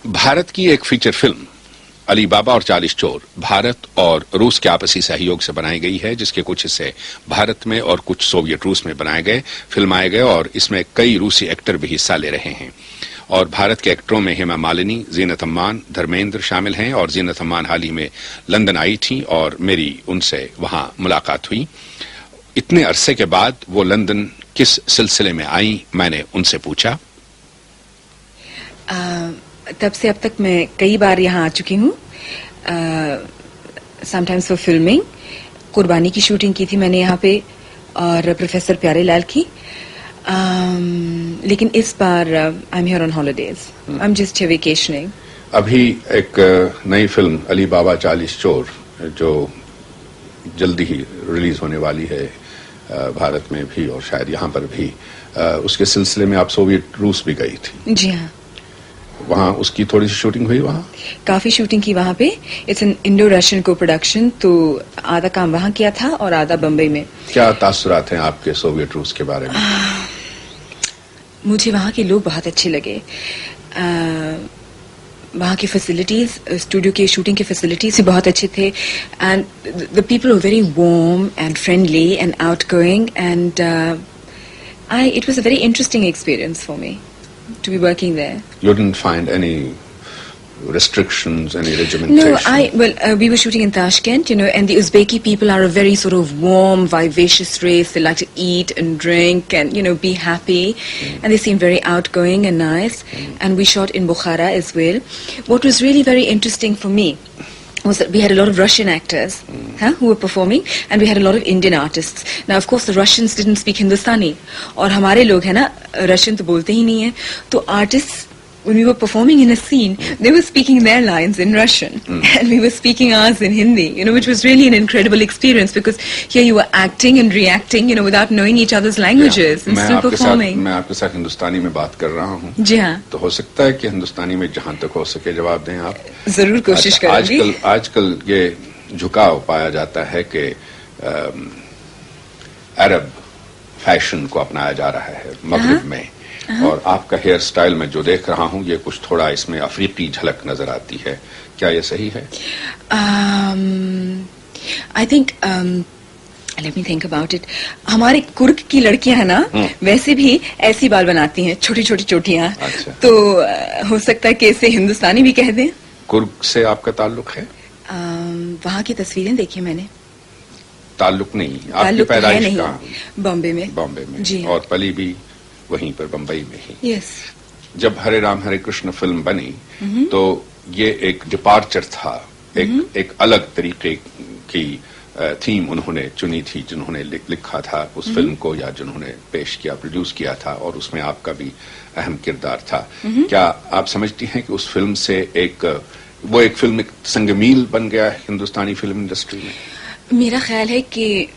भारत की एक feature film Ali बाबा और 40 चोर भारत और रूस के आपसी सहयोग से बनाई गई है, जिसके कुछ हिस्से भारत में और कुछ सोवियत रूस में फिल्माए गए और इसमें कई रूसी एक्टर भी हिस्सा ले रहे हैं। और भारत के एक्टरों में हेमा मालिनी, जीनत अमान, धर्मेंद्र शामिल हैं। और जीनत अमान हाल ही में लंदन आई थी और मेरी उनसे वहां मुलाकात हुई। इतने अरसे के बाद वो लंदन किस सिलसिले में आई, मैंने उनसे पूछा। तब से अब तक मैं कई बार यहाँ आ चुकी हूँ, समटाइम्स फॉर फिल्मिंग। कुर्बानी की शूटिंग की थी मैंने यहाँ पे और प्रोफेसर प्यारेलाल की, लेकिन इस बार I am here on holidays, I am just here vacationing. अभी एक नई फिल्म अली बाबा 40 चोर जो जल्दी ही रिलीज होने वाली है भारत में भी और शायद यहाँ पर भी, उसके सिलसिले में आप सोवियत रूस भी गई थी। जी हाँ, वहाँ उसकी थोड़ी सी शूटिंग हुई। वहाँ काफी शूटिंग की वहाँ पे। इट्स एन इंडो रशियन को प्रोडक्शन, तो आधा काम वहाँ किया था और आधा बम्बई में। क्या तासुरात हैं आपके सोवियत रूस के बारे में? मुझे वहाँ के लोग बहुत अच्छे लगे। वहाँ की फैसिलिटीज, स्टूडियो के शूटिंग के फैसिलिटीज भी बहुत अच्छे थे। And the people were very warm and friendly and outgoing and it was a very interesting experience for me to be working there. You didn't find any restrictions, any regimentation? No, we were shooting in Tashkent, and the Uzbeki people are a very sort of warm, vivacious race. They like to eat and drink and, be happy. And they seem very outgoing and nice. And we shot in Bukhara as well. What was really very interesting for me was that we had a lot of Russian actors who were performing, and we had a lot of Indian artists. Now, of course, the Russians didn't speak Hindustani, और हमारे लोग हैं ना Russian तो बोलते ही नहीं है, तो artists, when we were performing in a scene, they were speaking their lines in Russian, and we were speaking ours in Hindi, which was really an incredible experience because here you were acting and reacting, without knowing each other's languages and still performing. मैं आपके साथ हिंदुस्तानी में बात कर रहा हूँ। जी हाँ। तो हो सकता है कि हिंदुस्तानी में जहाँ तक हो सके जवाब दें आप। जरूर कोशिश करूंगी। आजकल ये झुकाव पाया जाता है कि अरब फैशन को अपनाया जा रहा है मगरिब में, और आपका हेयर स्टाइल में जो देख रहा हूँ ये कुछ थोड़ा इसमें अफ्रीकी झलक नजर आती है। क्या ये सही है? I think let me think about it. हमारे कुर्ग की लड़कियां है ना, वैसे भी ऐसी बाल बनाती हैं, छोटी छोटी चोटियां। अच्छा। तो हो सकता है कि इसे हिंदुस्तानी भी कह दें। कुर्ग से आपका ताल्लुक है? वहाँ की तस्वीरें देखी मैंने। ताल्लुक नहीं, आपकी पैदाइश कहाँ? बॉम्बे में। बॉम्बे में जी। और पली भी वहीं पर बंबई में ही। यस। जब हरे राम हरे कृष्ण फिल्म बनी तो ये एक डिपार्चर था, एक अलग तरीके की थीम उन्होंने चुनी थी, जिन्होंने लिखा था उस फिल्म को या जिन्होंने पेश किया, प्रोड्यूस किया था, और उसमें आपका भी अहम किरदार था। क्या आप समझती हैं कि उस फिल्म से एक फिल्म एक संगमील बन गया है हिंदुस्तानी फिल्म इंडस्ट्री में? मेरा ख्याल है कि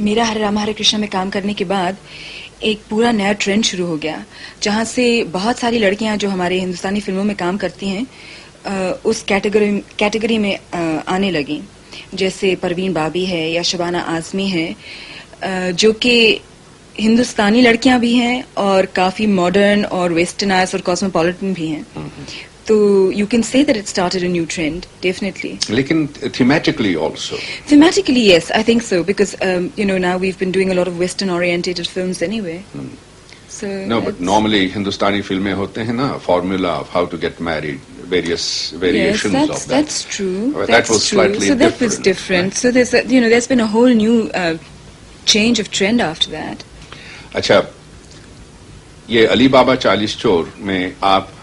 मेरा हरे राम हरे कृष्ण में काम करने के बाद एक पूरा नया ट्रेंड शुरू हो गया, जहाँ से बहुत सारी लड़कियां जो हमारे हिंदुस्तानी फिल्मों में काम करती हैं उस कैटेगरी में आने लगी। जैसे परवीन बाबी है या शबाना आजमी है, जो कि हिंदुस्तानी लड़कियां भी हैं और काफी मॉडर्न और वेस्टर्नाइज और कॉस्मोपॉलिटन भी हैं। तो you can say that it started a new trend, definitely. लेकिन thematically also? Thematically, yes, I think so, because now we've been doing a lot of Western-oriented films anyway. So no, but normally Hindustani films होते हैं ना, formula of how to get married, various variations of that. That's true. That was slightly different. So that was different. Right? So there's been a whole new change of trend after that. अच्छा, ये अली बाबा 40 चोर में आप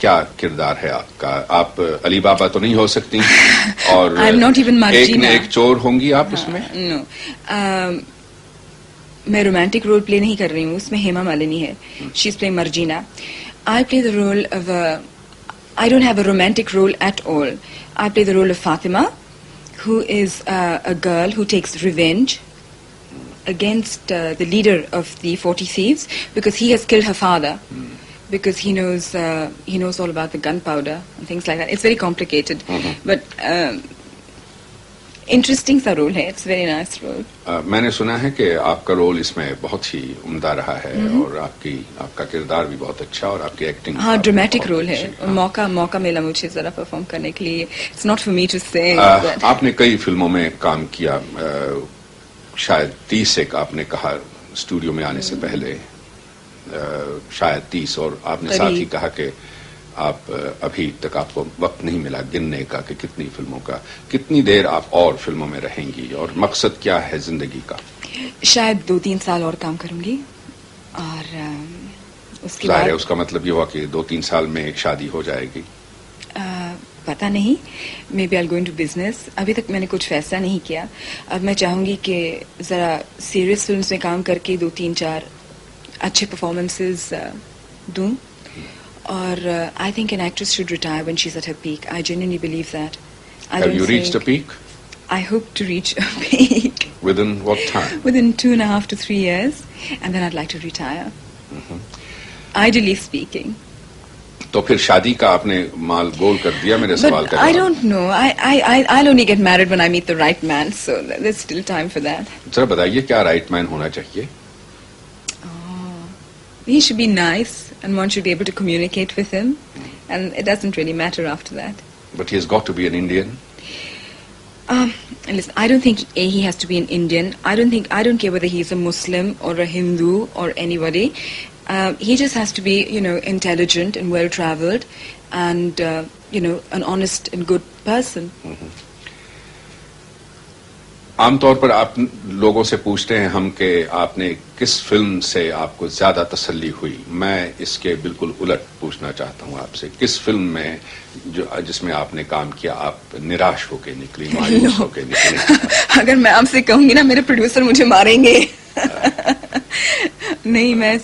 क्या किरदार है आपका? आप अली बाबा तो नहीं हो सकती और I'm not even Marjina. एक चोर होंगी आप उसमें? No. मैं रोमांटिक रोल प्ले नहीं कर रही हूँ, उसमें हेमा मालिनी है। She is playing Marjina. I play the role of I don't have a romantic role at all. I play the role of Fatima, who is a girl who takes revenge against the leader of the 40 Thieves because he has killed her father. Because he knows all about the gunpowder and things like that. It's very complicated, but interesting सा role है. It's very nice role. मैंने सुना है कि आपका role इसमें बहुत ही उम्दा रहा है और आपका किरदार भी बहुत अच्छा और आपकी एक्टिंग. हाँ, ड्रामेटिक रोल है. मौका मिला मुझे जरा परफॉर्म करने के लिए. It's not for me to say. आपने कई फिल्मों में काम किया. शायद 30 एक आपने कहा स्टूडियो में आने से पहले. शायद 30. और आपने साथ ही कहा कि आप अभी तक आपको वक्त नहीं मिला गिनने का कि कितनी फिल्मों का. कितनी देर आप और फिल्मों में रहेंगी और मकसद क्या है जिंदगी का? शायद 2-3 साल और काम करूंगी और उसके बाद. उसका मतलब ये हुआ कि 2-3 साल में एक शादी हो जाएगी? पता नहीं. Maybe I go into business. अभी तक मैंने कुछ फैसला नहीं किया. अब मैं चाहूंगी कि जरा सीरियस फिल्म्स में काम करके 2-3-4 अच्छे परफॉर्मेंसेस दूं. और I think an actress should retire when she's at her peak. I genuinely believe that. Have you reached a peak? I hope to reach a peak. Within what time? Within 2.5 to 3 years, and then I'd like to retire. Ideally speaking. तो फिर शादी का आपने माल गोल कर दिया मेरे सवाल का. I don't know. I'll only get married when I meet the right man. So there's still time for that. जरा बताइए क्या राइट मैन होना चाहिए? He should be nice, and one should be able to communicate with him, and it doesn't really matter after that. But he's got to be an Indian. Listen, I don't think he has to be an Indian. I don't care whether he's a Muslim or a Hindu or anybody. He just has to be, intelligent and well-traveled, and an honest and good person. आमतौर पर आप लोगों से पूछते हैं हम कि आपने किस फिल्म से आपको ज्यादा तसल्ली हुई. मैं इसके बिल्कुल उलट पूछना चाहता हूं आपसे. किस फिल्म में जिसमें आपने काम किया आप निराश होकर निकली, मायूस होकर निकली? अगर मैं आपसे कहूंगी ना मेरे प्रोड्यूसर मुझे मारेंगे. नहीं, मैं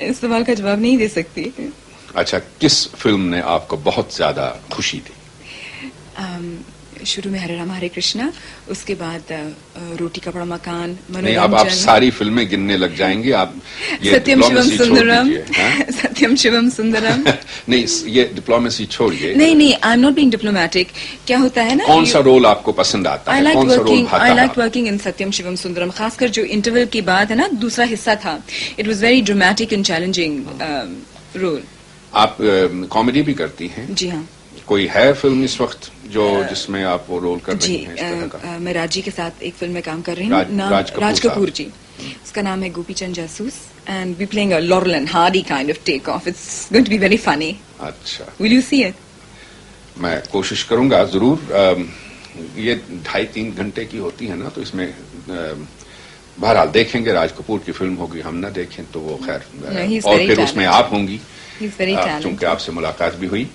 इस सवाल का जवाब नहीं दे सकती. अच्छा, किस फिल्म ने आपको बहुत ज्यादा खुशी दी? शुरू में हरे राम हरे कृष्णा, उसके बाद रोटी कपड़ा मकान, नहीं, अब आप सारी फिल्में गिनने लग जाएंगे. आप ये सत्यम शिवम सुंदरम. सत्यम शिवम सुंदरम. नहीं, ये डिप्लोमेसी छोड़िए. नहीं, I am not being diplomatic. क्या होता है ना, कौन सा रोल आपको पसंद आता है? कौन सा रोल भाता है? आई लाइक वर्किंग इन सत्यम शिवम सुंदरम. खासकर जो इंटरवल की बात है ना, दूसरा हिस्सा था. It was very dramatic and challenging role. आप कॉमेडी भी करती हैं? जी हाँ. कोई है फिल्म इस वक्त जिसमें आप वो रोल कर रही हैं? जी, मैं राजी के साथ एक फिल्म में काम कर रही हूँ. राज कपूर जी. उसका नाम है Gopi Chand Jasoos, and we playing a Laurel and Hardy kind of take off. It's going to be very funny. अच्छा, विल यू सी इट? मैं कोशिश करूंगा जरूर. ये 2.5-3 घंटे की होती है ना, तो इसमें बहरहाल देखेंगे. राज कपूर की फिल्म होगी, हम ना देखें तो वो खैर. और फिर उसमें आप होंगी, चूंकि आपसे मुलाकात भी हुई.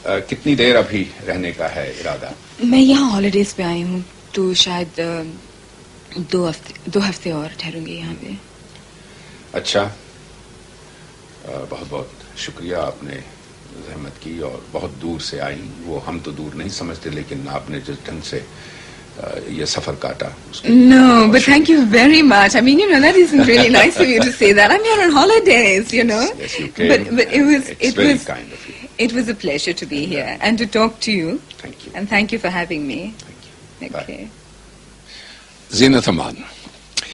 कितनी देर अभी रहने का है इरादा? मैं यहाँ हॉलीडेज पे आई हूँ, तो शायद 2 हफ्ते और ठहरूंगी यहाँ पे. अच्छा, बहुत बहुत शुक्रिया. आपने जहमत की और बहुत दूर से आई. वो हम तो दूर नहीं समझते, लेकिन आपने जिस ढंग से ये सफर काटा. No, but thank you very much. I mean, that isn't really nice of you to say that. I'm here on holidays, Yes, you came. But it was kind of you. It was a pleasure to be here and to talk to you. Thank you. And thank you for having me. Thank you. Okay. Zinat Aman.